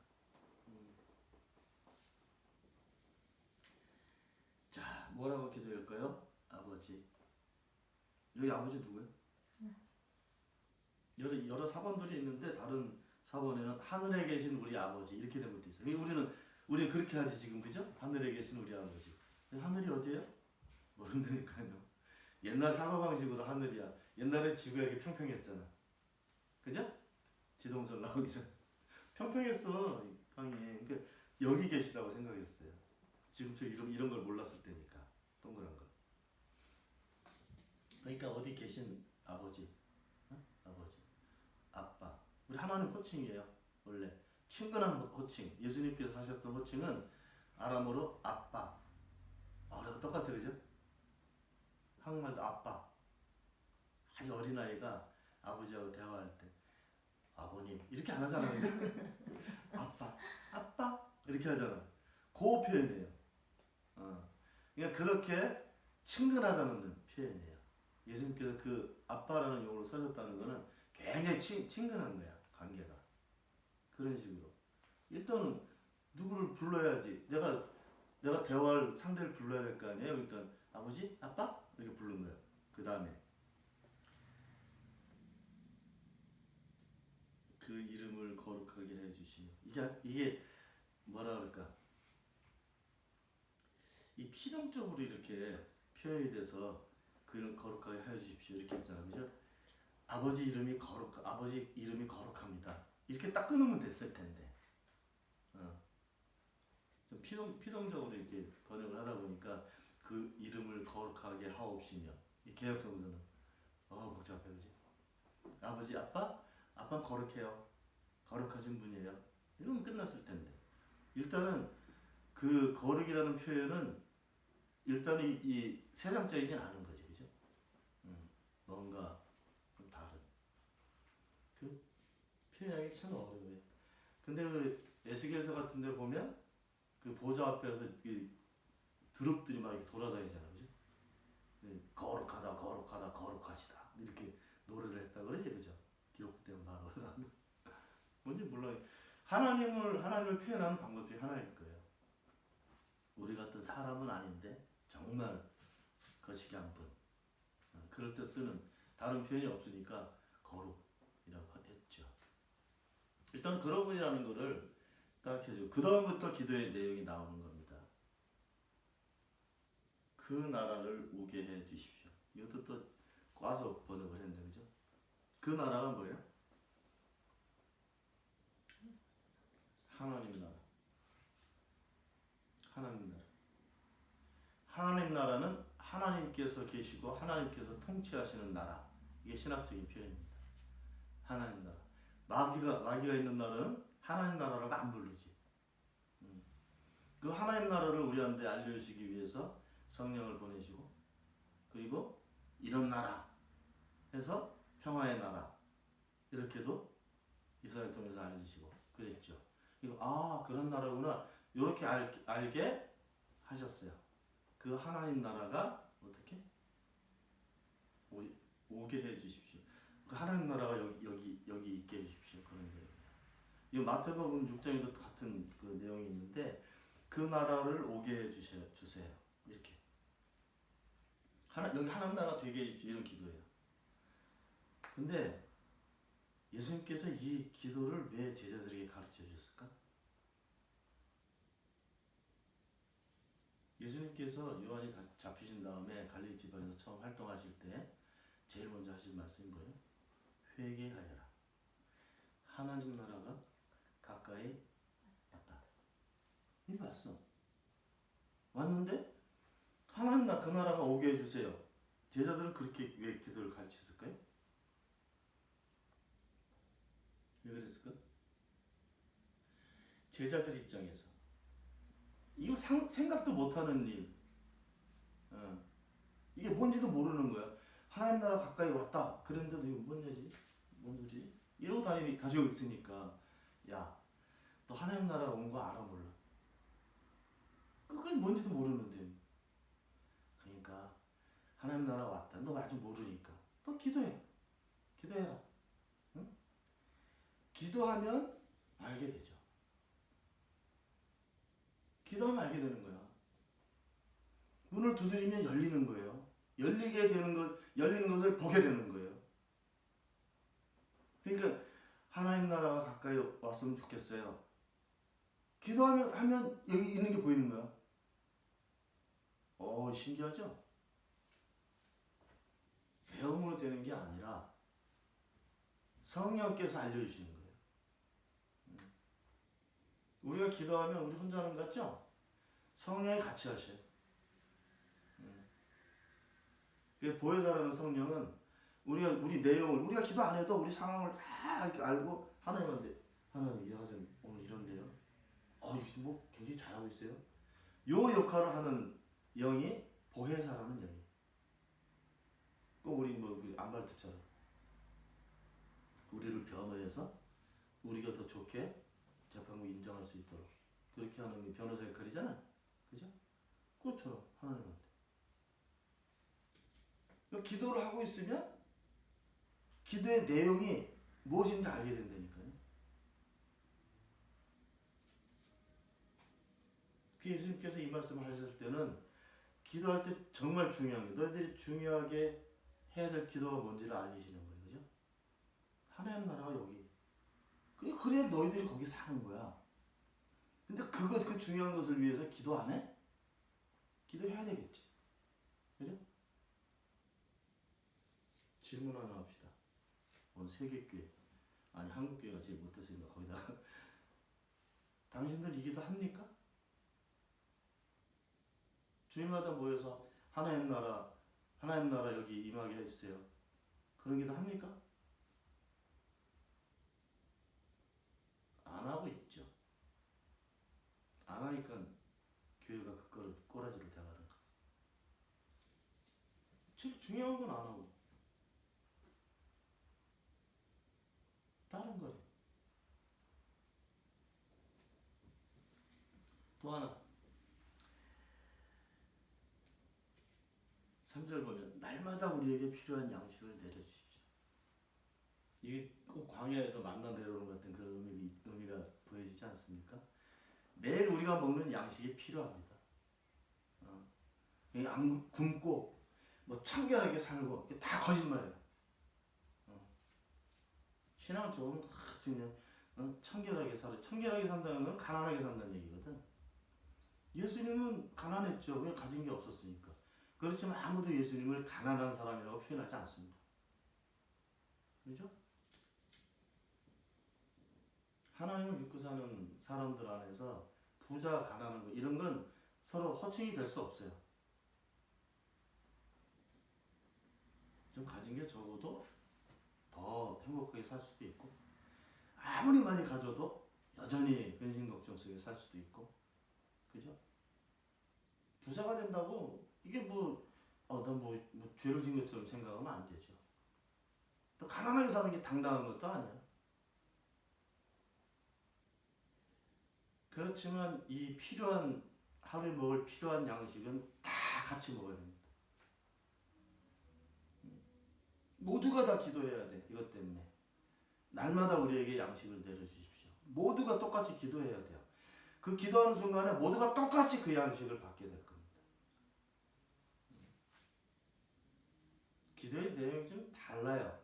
자, 뭐라고 기도할까요? 아버지. 여기 아버지 누구예요? 여러 사본들이 있는데 다른 사본에는 하늘에 계신 우리 아버지 이렇게 된 것도 있어요. 우리는 그렇게 하지 지금 그죠? 하늘에 계신 우리 아버지. 근데 하늘이 어디예요? 모른다니까요. 옛날 사고방식으로 하늘이야. 옛날에 지구가 이렇게 평평했잖아. 그죠? 지동설 나오기 전 평평했어 이 땅이. 그러니까 여기 계시다고 생각했어요. 지금처럼 이런 걸 몰랐을 때니까 동그란 거. 그러니까 어디 계신 아버지, 어? 아버지, 아빠. 우리 하나님 호칭이에요. 원래 친근한 호칭. 예수님께서 하셨던 호칭은 아람어로 아빠. 우리가 똑같아 그죠? 한국말도 아빠. 아주 어린 아이가 아버지하고 대화할 때 아버님 이렇게 안 하잖아요. 아빠, 아빠 이렇게 하잖아. 그 표현이에요. 그러니까 그렇게 친근하다는 표현이에요. 예수님께서 그 아빠라는 용어로 써줬다는 거는 굉장히 친근한 거야 관계가. 그런 식으로 일단은 누구를 불러야지. 내가 대화할 상대를 불러야 될 거 아니에요. 그러니까 아버지, 아빠 이렇게 부른 거예요. 그 다음에 그 이름을 거룩하게 해주시며 이게 뭐라 그럴까? 이 피동적으로 이렇게 표현이 돼서 그를 거룩하게 해주십시오 이렇게 했잖아, 그죠? 아버지 이름이 거룩합니다. 이렇게 딱 끊으면 됐을 텐데. 좀 피동적으로 이렇게 번역을 하다 보니까 그 이름을 거룩하게 하옵시며 이 개역성서는 복잡해 그지? 아버지, 아빠는 거룩해요. 거룩하신 분이에요. 이러면 끝났을 텐데. 일단은 그 거룩이라는 표현은 일단 이 세상적이진 않은 거지, 그죠? 뭔가 좀 다른 그 표현하기 참 어려워요. 근데 그 에스겔서 같은데 보면 그 보좌 앞에서 이 드룹들이 막 이렇게 돌아다니잖아, 그죠? 거룩하다, 거룩하다, 거룩하시다 이렇게 노래를 했다 그러지, 그죠? 기록된 바로 뭔지 몰라. 하나님을 표현하는 방법 중에 하나일 거예요. 우리 같은 사람은 아닌데 정말 거시기한 분. 그럴 때 쓰는 다른 표현이 없으니까 거룩이라고 했죠. 일단 그런 분이라는 거를 딱 해주고 그 다음부터 기도의 내용이 나오는 겁니다. 그 나라를 오게 해 주십시오. 이것도 또 꽈서 번역을 했는데 그죠? 그 나라가 뭐예요? 하나님 나라. 하나님 나라. 하나님 나라는 하나님께서 계시고 하나님께서 통치하시는 나라. 이게 신학적인 표현입니다. 하나님 나라. 마귀가 있는 나라는 하나님 나라라고 안 부르지. 그 하나님 나라를 우리한테 알려주시기 위해서 성령을 보내시고 그리고 이런 나라 해서 평화의 나라 이렇게도 이스라엘 통해서 알리시고 그랬죠. 이거 그런 나라구나 이렇게 알게 하셨어요. 그 하나님 나라가 어떻게 오게 해 주십시오. 그 하나님 나라가 여기 있게 해 주십시오. 그런 내용이에요. 이 마태복음 6장에도 같은 그 내용이 있는데 그 나라를 오게 해 주세요. 이렇게 여기 하나님 나라가 되게 해 주십시오. 이런 기도예요. 근데 예수님께서 이 기도를 왜 제자들에게 가르쳐 주셨을까? 예수님께서 요한이 잡히신 다음에 갈릴리 지방에서 처음 활동하실 때 제일 먼저 하신 말씀이 뭐예요? 회개하여라. 하나님 나라가 가까이 왔다. 이미 왔어. 왔는데 하나님 그 나라가 오게 해주세요. 제자들은 그렇게 왜 기도를 가르쳤을까요? 왜 그랬을까? 제자들 입장에서 이거 생각도 못하는 일. 이게 뭔지도 모르는 거야. 하나님 나라 가까이 왔다. 그런데도 이거 뭔 일이지? 뭔 소리지? 이러고 다니고 있으니까 야, 너 하나님 나라 온 거 알아 몰라? 그게 뭔지도 모르는데. 그러니까 하나님 나라 왔다. 너 아직 모르니까. 너 기도해. 기도해라. 응? 기도하면 알게 되죠. 기도하면 알게 되는 거야. 문을 두드리면 열리는 거예요. 열리는 것을 보게 되는 거예요. 그러니까 하나님 나라가 가까이 왔으면 좋겠어요. 기도하면 여기 있는 게 보이는 거야. 신기하죠? 배움으로 되는 게 아니라 성령께서 알려주시는 거예요. 우리가 기도하면 우리 혼자 하는 것 같죠? 성령이 같이 하셔요. 보혜사라는 성령은 우리 내용을 우리가 기도 안 해도 우리 상황을 다 이렇게 알고 하나님한테 하나님 얘가 좀 오늘 이런데요. 이거 뭐 굉장히 잘하고 있어요. 요 역할을 하는 영이 보혜사라는 영이. 꼭 우리 그 안발트처럼 우리를 변호해서 우리가 더 좋게 재판부 인정할 수 있도록 그렇게 하는 게 변호사 역할이잖아요. 그죠? 그것처럼 하나님한테. 기도를 하고 있으면 기도의 내용이 무엇인지 알게 된다니까요. 그 예수님께서 이 말씀을 하셨을 때는 기도할 때 정말 중요한 게 너희들이 중요하게 해야 될 기도가 뭔지를 알리시는 거예요. 그죠? 하나님 나라가 여기. 그래야 너희들이 거기 사는 거야. 근데 그 중요한 것을 위해서 기도 안 해? 기도해야 되겠지. 그죠? 질문 하나 합시다. 오늘 세계교회 아니 한국교회가 제일 못했으니까 거기다가 당신들 이 기도 합니까? 주일마다 모여서 하나님 나라 여기 임하게 해주세요. 그런 기도 합니까? 안 하고 있죠. 안 하니까 교회가 그거를 꼬라지로 대가는 거지. 제일 중요한 건 안 하고 다른 거래. 또 하나 3절 보면 날마다 우리에게 필요한 양식을 내려주십시오. 이게 꼭 광야에서 만나 내려오는 것 같은 그런 의미가 보여지지 않습니까? 매일 우리가 먹는 양식이 필요합니다. 안 굶고 뭐 청결하게 살고 이게 다 거짓말이야. 신앙은 좀 그냥 청결하게 살아. 청결하게 산다는 건 가난하게 산다는 얘기거든. 예수님은 가난했죠. 왜 가진 게 없었으니까. 그렇지만 아무도 예수님을 가난한 사람이라고 표현하지 않습니다. 그렇죠? 하나님을 믿고 사는 사람들 안에서 부자, 가난한 거 이런 건 서로 허칭이 될 수 없어요. 좀 가진 게 적어도 더 행복하게 살 수도 있고 아무리 많이 가져도 여전히 근심 걱정 속에 살 수도 있고 그죠? 부자가 된다고 이게 나 죄를 진 것처럼 생각하면 안 되죠. 또 가난하게 사는 게 당당한 것도 아니야. 그렇지만 이 하루에 먹을 필요한 양식은 다 같이 먹어야 됩니다. 모두가 다 기도해야 돼. 이것 때문에. 날마다 우리에게 양식을 내려주십시오. 모두가 똑같이 기도해야 돼요. 그 기도하는 순간에 모두가 똑같이 그 양식을 받게 될 겁니다. 기도의 내용이 좀 달라요.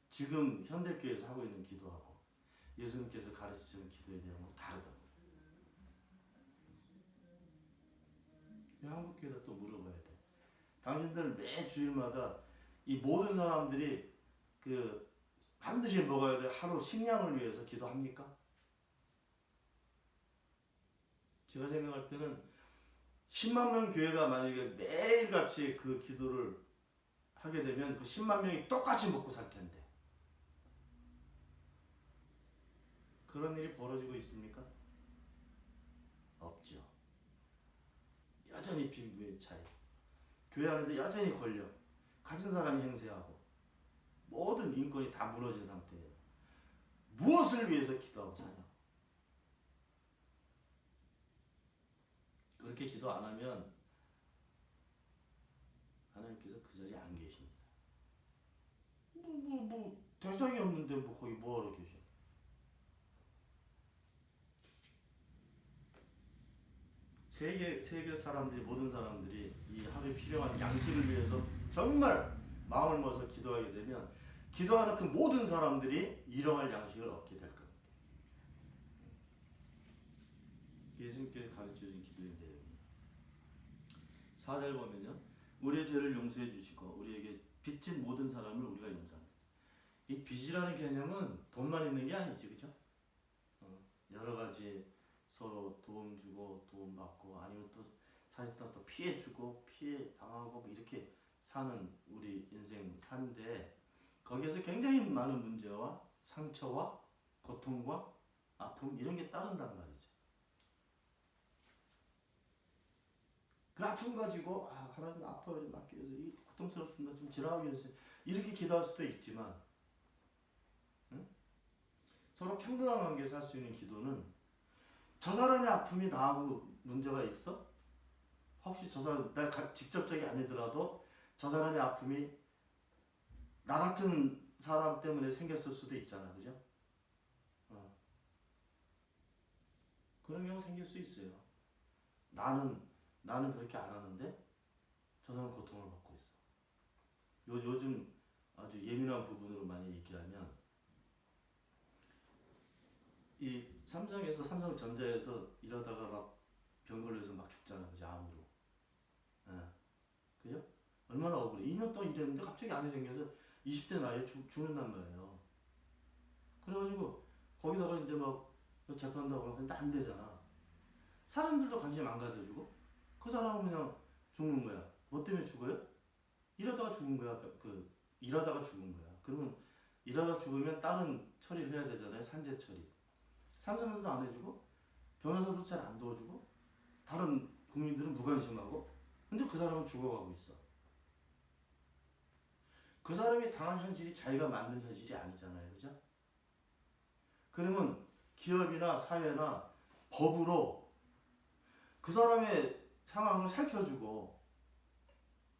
지금 현대교회에서 하고 있는 기도하고 예수님께서 가르치시는 기도의 내용은 다르다고. 한국교회에다 또 물어봐야 돼. 당신들 매 주일마다 이 모든 사람들이 반드시 먹어야 될 하루 식량을 위해서 기도합니까? 제가 생각할 때는 10만 명 교회가 만약에 매일같이 그 기도를 하게 되면 그 10만 명이 똑같이 먹고 살 텐데 그런 일이 벌어지고 있습니까? 없죠. 여전히 빈부의 차이. 교회 안에도 여전히 권력, 가진 사람이 행세하고 모든 인권이 다 무너진 상태예요. 무엇을 위해서 기도하고 사냐? 그렇게 기도 안 하면 하나님께서 그 자리에 안 계십니다. 대상이 없는데 거기 뭐하러 계셔? 세계 사람들이 모든 사람들이 이 하루에 필요한 양식을 위해서 정말 마음을 먹어서 기도하게 되면 기도하는 그 모든 사람들이 일용할 양식을 얻게 될 겁니다. 예수님께서 가르쳐준 기도의 내용이에요. 4절 보면요. 우리의 죄를 용서해 주시고 우리에게 빚진 모든 사람을 우리가 용서합니다. 이 빚이라는 개념은 돈만 있는 게 아니지, 그죠? 여러 가지 서로 도움 주고 도움 받고 아니면 또 사실상 또 피해 주고 피해 당하고 뭐 이렇게 사는 우리 인생 산데 거기에서 굉장히 많은 문제와 상처와 고통과 아픔 이런 게 따른단 말이죠. 그 아픔 가지고 하나님 아파요 좀 낫게 해서 이 고통스럽습니다 좀 지나가게 해주세요 이렇게 기도할 수도 있지만 응? 서로 평등한 관계에서 할 수 있는 기도는 저 사람의 아픔이 나하고 문제가 있어? 혹시 저 사람 내가 직접적이 아니더라도 저 사람의 아픔이 나 같은 사람 때문에 생겼을 수도 있잖아, 그죠? 그런 경우 생길 수 있어요. 나는 그렇게 안 하는데 저 사람은 고통을 받고 있어. 요즘 아주 예민한 부분으로 많이 얘기하면 이 삼성전자에서 일하다가 막 병 걸려서 막 죽잖아, 그죠? 암으로. 그죠? 얼마나 억울해. 2년 동안 일했는데 갑자기 암이 생겨서 20대 나이에 죽는단 말이에요. 그래가지고 거기다가 이제 막 재판도 하고 안 되잖아. 사람들도 관심 안 가져주고 그 사람은 그냥 죽는 거야. 뭐 때문에 죽어요? 일하다가 죽은 거야. 일하다가 죽은 거야. 그러면 일하다 죽으면 다른 처리를 해야 되잖아요. 산재 처리. 삼성에서도 안 해주고 변호사도 잘 안 도와주고 다른 국민들은 무관심하고 근데 그 사람은 죽어가고 있어. 그 사람이 당한 현실이 자기가 만든 현실이 아니잖아요. 그죠? 그러면 기업이나 사회나 법으로 그 사람의 상황을 살펴주고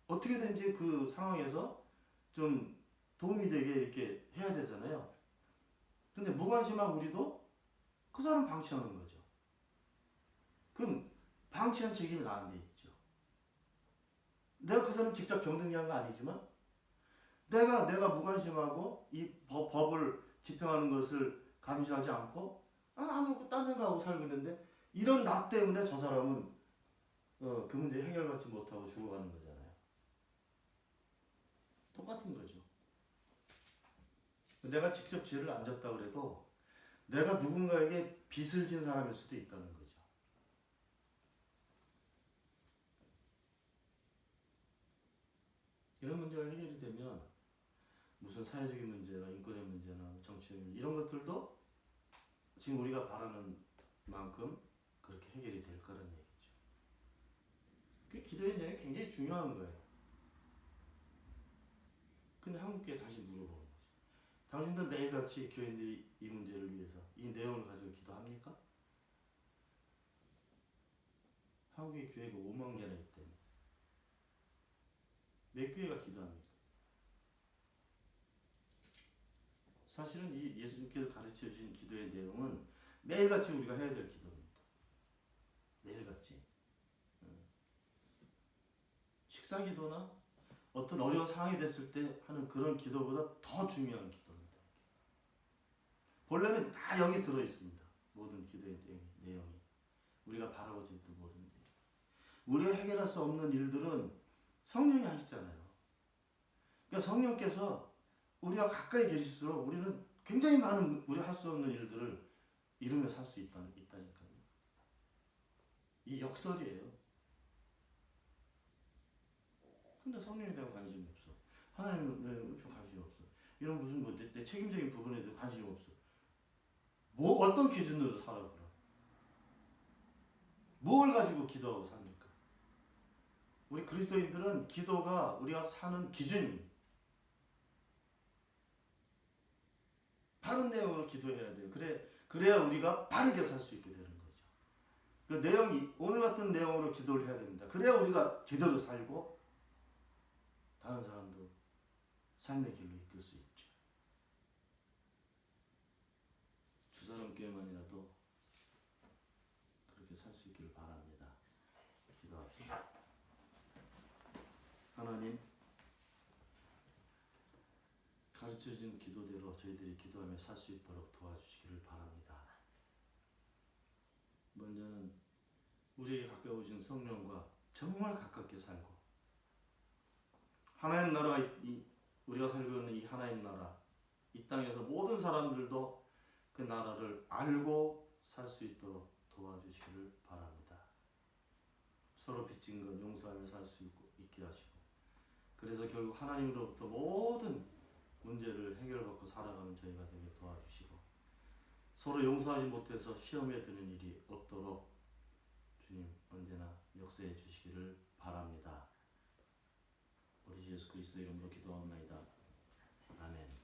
어떻게든지 그 상황에서 좀 도움이 되게 이렇게 해야 되잖아요. 근데 무관심한 우리도 그 사람 방치하는 거죠. 그럼 방치한 책임이 나한테 있죠. 내가 그 사람 직접 병들게 한 거 아니지만 내가 무관심하고 이 법을 집행하는 것을 감시하지 않고 아무것도 딴 생각하고 살고 있는데 이런 나 때문에 저 사람은 그 문제 해결받지 못하고 죽어가는 거잖아요. 똑같은 거죠. 내가 직접 죄를 안 졌다 그래도 내가 누군가에게 빚을 진 사람일 수도 있다는 거죠. 이런 문제가 해결이 되면 무슨 사회적인 문제나 인권의 문제나 정치의 문제 이런 것들도 지금 우리가 바라는 만큼 그렇게 해결이 될 거라는 얘기죠. 그 기도의 내용이 굉장히 중요한 거예요. 근데 한국교회 다시 물어보는 거죠. 당신들 매일같이 교인들이 이 문제를 위해서 이 내용을 가지고 기도합니까? 한국의 교회가 5만 개나 있대요. 몇 교회가 기도합니까? 사실은 이 예수님께서 가르쳐 주신 기도의 내용은 매일같이 우리가 해야 될 기도입니다. 매일같이. 식사 기도나 어떤 어려운 상황이 됐을 때 하는 그런 기도보다 더 중요한 기도입니다. 본래는 다 여기 들어있습니다. 모든 기도의 내용이. 우리가 바라고자 했던 모든 내용. 우리가 해결할 수 없는 일들은 성령이 하시잖아요. 그러니까 성령께서 우리가 가까이 계실수록 우리는 굉장히 많은 우리가 할 수 없는 일들을 이루며 살 수 있다니까요. 이 역설이에요. 근데 성령에 대한 관심이 없어. 하나님은 왜 관심이 없어? 이런 무슨 내 책임적인 부분에 대해 관심이 없어. 뭐 어떤 기준으로 살아 그럼? 뭘 가지고 기도하고 삽니까? 우리 그리스도인들은 기도가 우리가 사는 기준입니다. 바른 내용으로 기도해야 돼요. 그래야 우리가 바르게 살 수 있게 되는 거죠. 그 내용이 오늘 같은 내용으로 기도를 해야 됩니다. 그래야 우리가 제대로 살고 다른 사람도 삶의 길로 이끌 수 있죠. 주사람교회만이라도 그렇게 살 수 있기를 바랍니다. 기도합시다. 하나님 가르쳐진 기도대로 저희들이 기도하며 살 수 있도록 도와주시기를 바랍니다. 먼저는 우리에게 가까우신 성령과 정말 가깝게 살고 하나님 나라가 우리가 살고 있는 이 하나님 나라 이 땅에서 모든 사람들도 그 나라를 알고 살 수 있도록 도와주시기를 바랍니다. 서로 빚진 것 용서하며 살 수 있게 하시고 그래서 결국 하나님으로부터 모든 문제를 해결받고 살아가는 저희가 되게 도와주시고 서로 용서하지 못해서 시험에 드는 일이 없도록 주님 언제나 역사해 주시기를 바랍니다. 우리 주 예수 그리스도 이름으로 기도하옵나이다. 아멘.